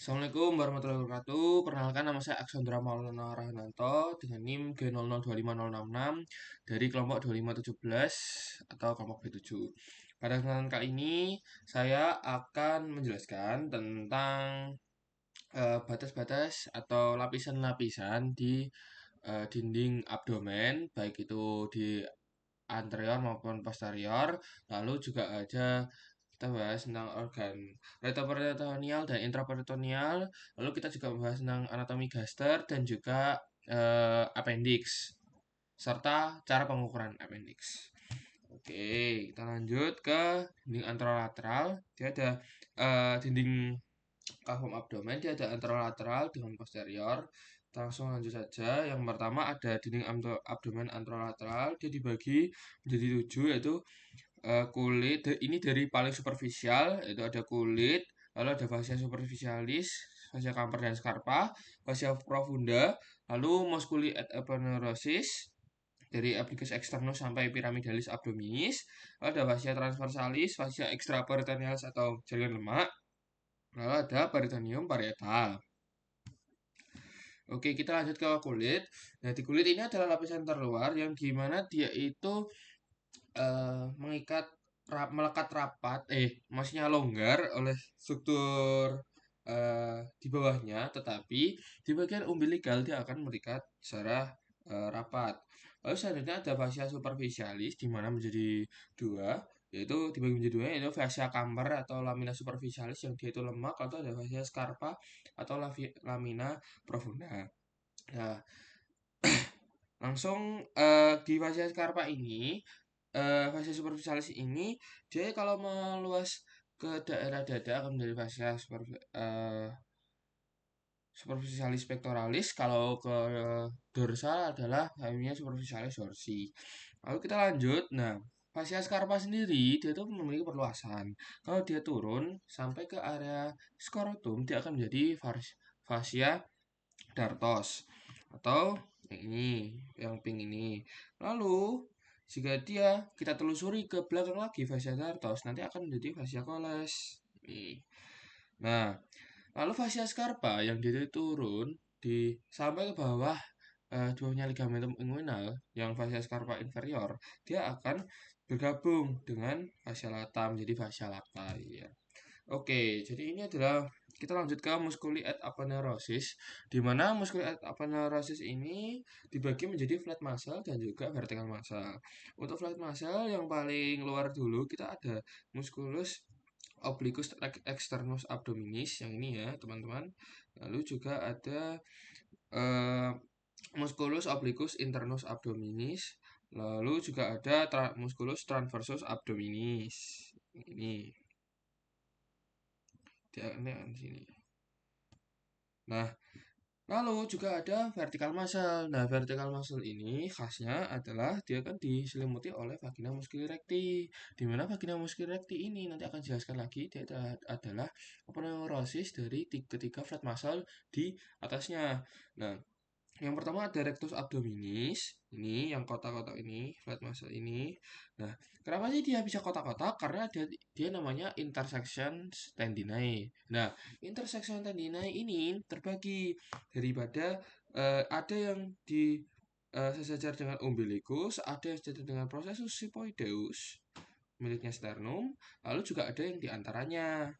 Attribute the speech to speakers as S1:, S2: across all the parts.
S1: Assalamualaikum warahmatullahi wabarakatuh. Perkenalkan nama saya Aksandra Maulana Rahananto dengan NIM G002506 dari kelompok 2517 atau kelompok B7. Pada kesempatan kali ini saya akan menjelaskan tentang batas-batas atau lapisan-lapisan di dinding abdomen, baik itu di anterior maupun posterior. Lalu juga ada kita bahas tentang organ retroperitoneal dan intraperitoneal. Lalu kita juga membahas tentang anatomi gaster dan juga appendix serta cara pengukuran appendix. Oke, kita lanjut ke dinding anterolateral. Dia ada dinding kavum abdomen, dia ada anterolateral dengan posterior. Kita langsung lanjut saja. Yang pertama ada dinding abdomen anterolateral. Dia dibagi menjadi 7, yaitu kulit. Ini dari paling superficial, yaitu ada kulit, lalu ada fascia superficialis, fascia camper dan scarpa, fascia profunda, lalu musculi et aponeurosis dari applicus externus sampai pyramidalis abdominis, lalu ada fascia transversalis, fascia extraperitonealis atau jaringan lemak, lalu ada peritoneum parietal. Oke, kita lanjut ke kulit. Nah, di kulit ini adalah lapisan terluar yang dimana dia itu mengikat melekat rapat, maksudnya longgar oleh struktur di bawahnya, tetapi di bagian umbilical dia akan mengikat secara rapat. Lalu selanjutnya ada fascia superficialis di mana menjadi dua, yaitu dibagi menjadi dua, yaitu fascia camper atau lamina superficialis yang dia itu lemak, atau ada fascia scarpa atau lamina profunda. Nah, langsung di fascia scarpa ini, fascia superficialis ini dia kalau meluas ke daerah dada akan menjadi fascia superficialis pectoralis. Kalau ke dorsal adalah namanya superficialis dorsi. Lalu kita lanjut. Nah, fascia scarpa sendiri dia itu memiliki perluasan. Kalau dia turun sampai ke area skrotum, dia akan menjadi fascia dartos atau yang ini, yang pink ini. Lalu jika dia kita telusuri ke belakang lagi fascia dartos, nanti akan menjadi fascia coles. Nah, lalu fascia scarpa yang dia turun di sampai ke bawah di bawahnya ligamentum inguinal yang fascia scarpa inferior, dia akan bergabung dengan fascia lata menjadi fascia lata ya. Oke, jadi ini adalah kita lanjut ke musculi et aponeurosis, di mana musculi et aponeurosis ini dibagi menjadi flat muscle dan juga vertical muscle. Untuk flat muscle yang paling luar dulu kita ada musculus obliquus externus abdominis yang ini ya teman-teman. Lalu juga ada eh, musculus obliquus internus abdominis. Lalu juga ada musculus transversus abdominis. Ini di sini. Nah, lalu juga ada vertical muscle. Nah, vertical muscle ini khasnya adalah dia kan diselimuti oleh vagina musculi recti. Di mana vagina musculi recti ini nanti akan dijelaskan lagi dia adalah aponeurosis dari ketiga flat muscle di atasnya. Nah, yang pertama ada rectus abdominis, ini yang kotak-kotak ini, flat muscle ini. Nah, kenapa sih dia bisa kotak-kotak? Karena dia namanya intersection tendinae. Nah, intersection tendinae ini terbagi daripada ada yang di sejajar dengan umbilicus, ada yang sejajar dengan processus sipoideus miliknya sternum, lalu juga ada yang di antaranya.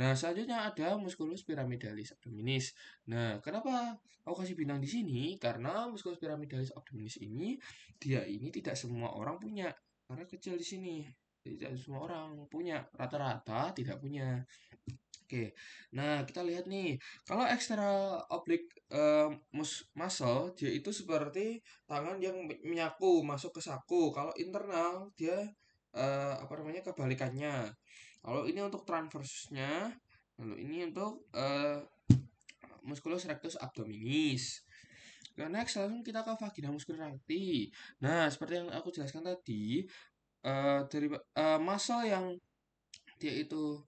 S1: Nah, selanjutnya ada musculus pyramidalis abdominis. Nah, kenapa aku kasih bintang di sini? Karena musculus pyramidalis abdominis ini dia ini tidak semua orang punya. Karena kecil di sini. Tidak semua orang punya. Rata-rata tidak punya. Oke. Nah, kita lihat nih. Kalau external oblique muscle dia itu seperti tangan yang menyaku masuk ke saku. Kalau internal dia apa namanya kebalikannya. Kalau ini untuk transversnya, lalu ini untuk musculus rectus abdominis. Nah, next langsung kita ke vagina musculus recti. Nah, seperti yang aku jelaskan tadi, dari muscle yang dia itu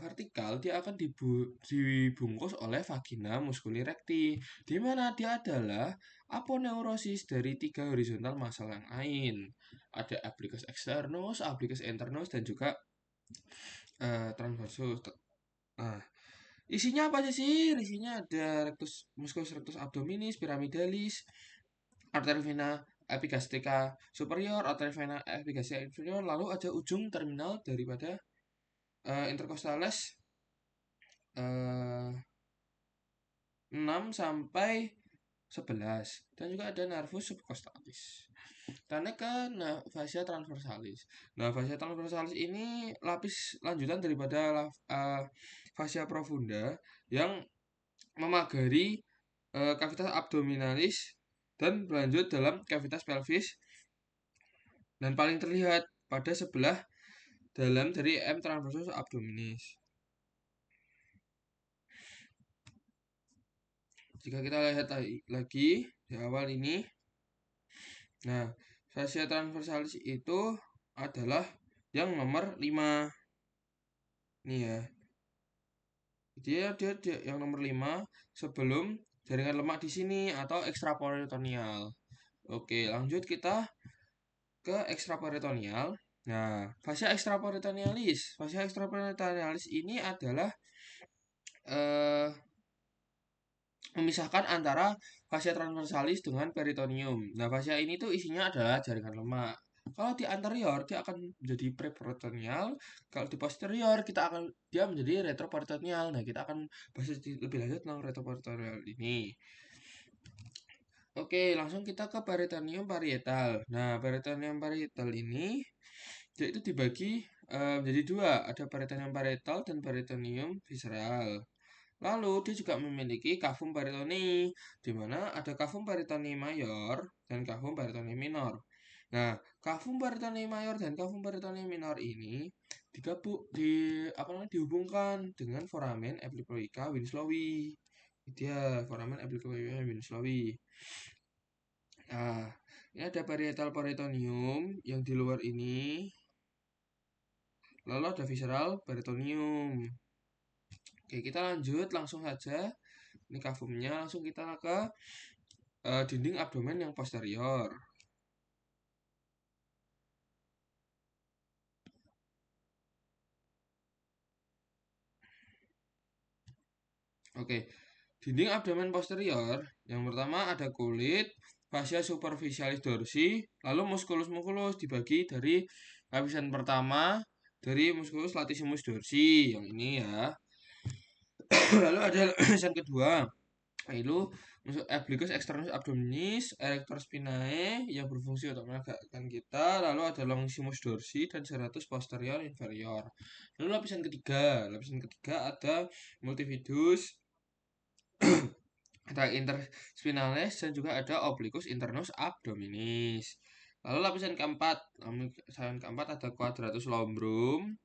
S1: vertikal, dia akan dibungkus oleh vagina musculi recti, di mana dia adalah aponeurosis dari tiga horizontal muscle yang lain. Ada applicus externus, applicus internus, dan juga transversus. Nah, Isinya apa aja sih? Isinya ada rectus musculus rectus abdominis, pyramidalis, arteria vena epigastrica superior, arteria vena epigastrica inferior, lalu ada ujung terminal daripada intercostales 6 sampai 11 dan juga ada nervus subcostalis. Kita naik ke fascia transversalis. Nah, fascia transversalis ini lapis lanjutan daripada fascia profunda yang memagari cavitas abdominalis dan berlanjut dalam cavitas pelvis dan paling terlihat pada sebelah dalam dari M transversus abdominis. Jika kita lihat lagi di awal ini, nah, fascia transversalis itu adalah yang nomor 5. Nih ya. Dia yang nomor 5 sebelum jaringan lemak di sini atau ekstraperitoneal. Oke, lanjut kita ke ekstraperitoneal. Nah, fascia ekstraperitonealis. Fascia ekstraperitonealis ini adalah eh, memisahkan antara fascia transversalis dengan peritoneum. Nah, fascia ini tuh isinya adalah jaringan lemak. Kalau di anterior dia akan menjadi preperitoneal, kalau di posterior dia menjadi retroperitoneal. Nah, kita akan bahas lebih lanjut tentang retroperitoneal ini. Oke, langsung kita ke peritoneum parietal. Nah, peritoneum parietal ini dia itu dibagi menjadi dua, ada peritoneum parietal dan peritoneum visceral. Lalu dia juga memiliki kavum peritoni, di mana ada kavum peritoni mayor dan kavum peritoni minor. Nah, kavum peritoni mayor dan kavum peritoni minor ini dihubungkan dengan foramen epiploica Winslowi. Dia foramen epiploica Winslowi. Nah, ini ada parietal peritoneum yang di luar ini. Lalu ada visceral peritoneum. Oke, kita lanjut langsung saja. Ini kavumnya, langsung kita ke dinding abdomen yang posterior. Oke, dinding abdomen posterior yang pertama ada kulit, fascia superficialis dorsi, lalu musculus musculus dibagi dari lapisan pertama dari musculus latissimus dorsi yang ini ya. Lalu ada lapisan kedua, yaitu obliquus externus abdominis, erector spinae yang berfungsi untuk menegakkan kita, lalu ada longissimus dorsi dan serratus posterior inferior. Lalu lapisan ketiga ada multifidus, ada interspinalis dan juga ada obliquus internus abdominis. Lalu lapisan keempat ada quadratus lumbrum.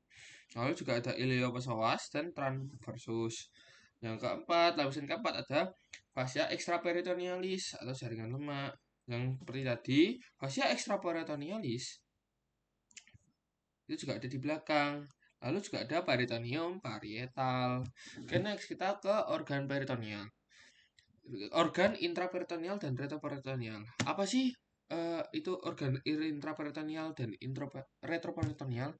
S1: Lalu juga ada iliopsoas dan transversus. Yang keempat, lapisan keempat ada fascia extraperitonealis atau jaringan lemak. Yang seperti tadi, fascia extraperitonealis itu juga ada di belakang. Lalu juga ada peritoneum parietal. Oke, next kita ke organ peritoneal. Organ intraperitoneal dan retroperitoneal. Apa sih itu organ intraperitoneal dan retroperitoneal?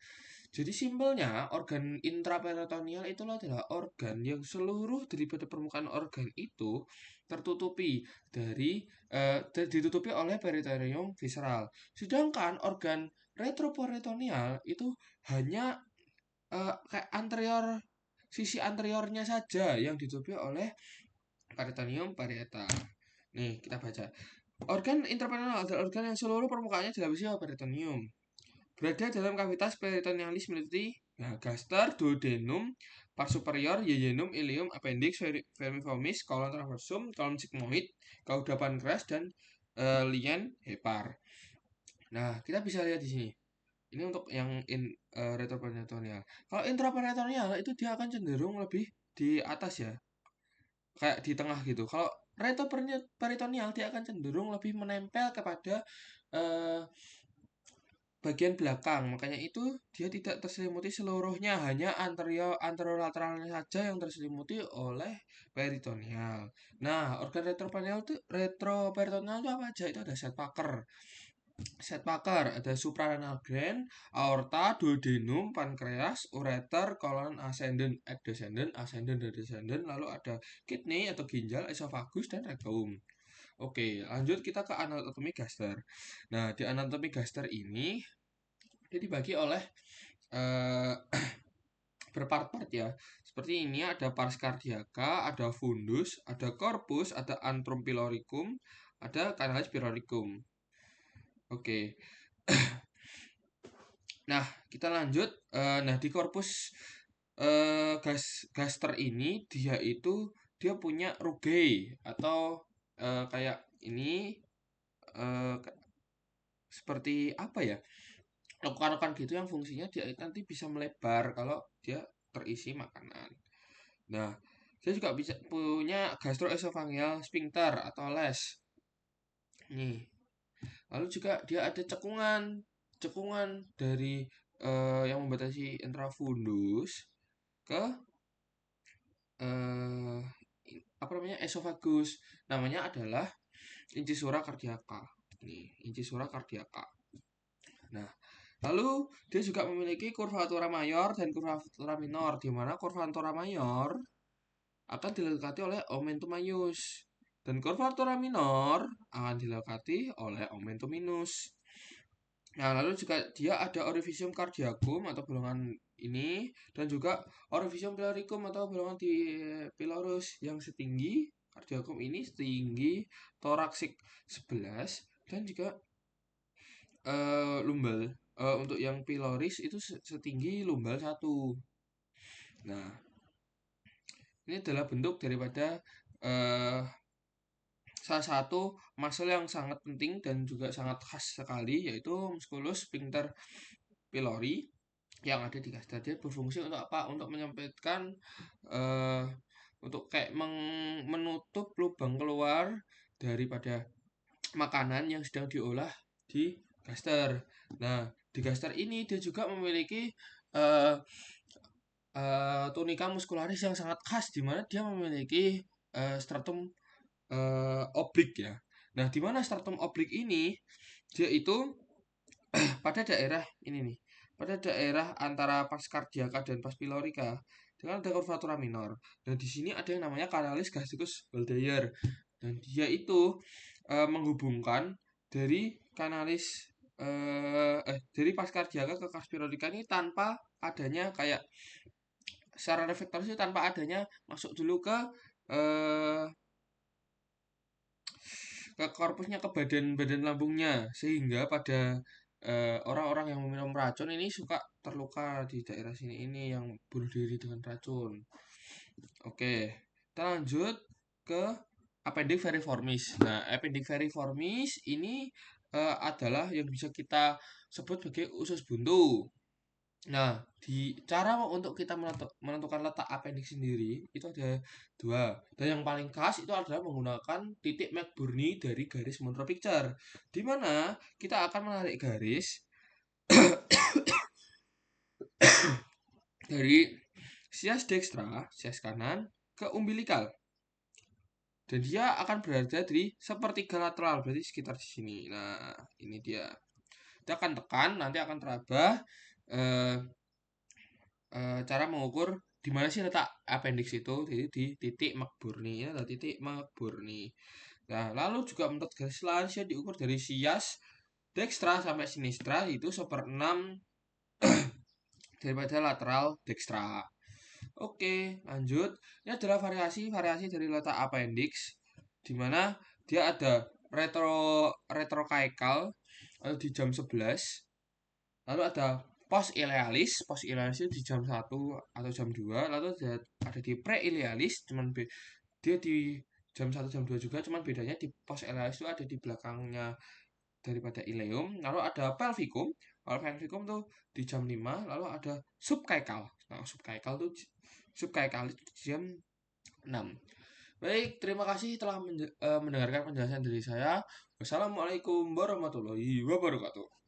S1: Jadi simpelnya organ intraperitoneal itu adalah organ yang seluruh daripada permukaan organ itu ditutupi oleh peritoneum visceral. Sedangkan organ retroperitoneal itu hanya kayak sisi anteriornya saja yang ditutupi oleh peritoneum parietal. Nih, kita baca. Organ intraperitoneal adalah organ yang seluruh permukaannya dilapisi oleh peritoneum. Berada dalam kavitas peritonealis meliputi gaster, duodenum, pars superior, yeyunum, ileum, appendix, vermiformis, kolon transversum, kolon sigmoid, cauda pankreas, dan lien hepar. Nah, kita bisa lihat di sini. Ini untuk yang retroperitoneal. Kalau intraperitoneal itu dia akan cenderung lebih di atas ya, kayak di tengah gitu. Kalau retroperitoneal dia akan cenderung lebih menempel kepada eh, bagian belakang. Makanya itu dia tidak terselimuti seluruhnya, hanya anterolateralnya saja yang terselimuti oleh peritoneal. Nah, organ retroperitoneal itu apa aja? Itu ada sel Parker. Set Pakar, ada suprarenal gland, aorta, duodenum, pankreas, ureter, colon ascendant, descendant, ascendant dan descendant, lalu ada kidney atau ginjal, esophagus dan rektum. Oke, lanjut kita ke anatomi gaster. Nah, di anatomi gaster ini dia dibagi oleh eh, berpart-part ya. Seperti ini ada pars cardiaca, ada fundus, ada corpus, ada antrum pyloricum, ada canalis pyloricum. Oke. Nah, kita lanjut. Nah, di korpus gaster ini dia punya rugae atau kayak ini eh, seperti apa ya? Lekukan-lekukan gitu yang fungsinya dia nanti bisa melebar kalau dia terisi makanan. Nah, dia juga bisa punya gastroesophageal sphincter atau les. Nih, lalu juga dia ada cekungan, cekungan dari yang membatasi intrafundus ke eh apa namanya esophagus. Namanya adalah incisura cardiaca. Nih, incisura cardiaca. Nah, lalu dia juga memiliki curvatura mayor dan curvatura minor, di mana curvatura mayor akan dilekati oleh omentum maius dan curvatura minor akan dilekati oleh omentum minus. Nah, lalu juga dia ada orifisium cardiacum atau bolongan ini dan juga orifisium pyloricum atau bolongan di pylorus yang setinggi cardiacum ini setinggi thoracic 11 dan juga lumbal untuk yang pyloris itu setinggi lumbal 1. Nah, ini adalah bentuk daripada eh, salah satu muscle yang sangat penting dan juga sangat khas sekali yaitu musculus sphincter pylori yang ada di gaster. Dia berfungsi untuk apa? Untuk menyampaikan eh, untuk kayak menutup lubang keluar daripada makanan yang sedang diolah di gaster. Nah, di gaster ini dia juga memiliki eh, tunika muscularis yang sangat khas di mana dia memiliki stratum oblik ya. Nah, di mana stratum oblik ini dia itu pada daerah ini nih, pada daerah antara pars cardiaca dan pars pylorica dengan ada curvatura minor. Dan di sini ada yang namanya canalis gastricus Waldeyer dan dia itu menghubungkan dari kanalis dari pars cardiaca ke pars pylorica ini tanpa adanya kayak secara reflektoris tanpa adanya masuk dulu eh, ke korpusnya ke badan lambungnya sehingga pada orang-orang yang meminum racun ini suka terluka di daerah sini ini yang bunuh diri dengan racun. Oke, kita lanjut ke appendix veriformis. Nah, appendix veriformis ini adalah yang bisa kita sebut sebagai usus buntu. Nah, di cara untuk kita menentukan letak appendix sendiri itu ada dua. Dan yang paling khas itu adalah menggunakan titik McBurney dari garis Monroe Picture, di mana kita akan menarik garis dari sias dextra, sias kanan, ke umbilikal. Dan dia akan berada di sepertiga lateral, berarti sekitar di sini. Nah, ini dia. Kita akan tekan, nanti akan terabah eh, cara mengukur di mana sih letak appendix itu, jadi di titik McBurney. Ini adalah titik McBurney. Nah, lalu juga menurut garis lansnya diukur dari sias dextra sampai sinistra itu 1/6 daripada lateral dextra. Oke, lanjut. Ini adalah variasi dari letak appendix di mana dia ada retrocaecal di jam 11. Lalu ada post ilealis itu di jam 1 atau jam 2. Lalu ada di pre-ilealis, dia di jam 1 jam 2 juga, cuman bedanya di post ilealis itu ada di belakangnya daripada ileum. Lalu ada pelvicum. Kalau pelvicum tuh di jam 5, lalu ada subcaecal. Nah, subcaecal itu di jam 6. Baik, terima kasih telah mendengarkan penjelasan dari saya. Wassalamualaikum warahmatullahi wabarakatuh.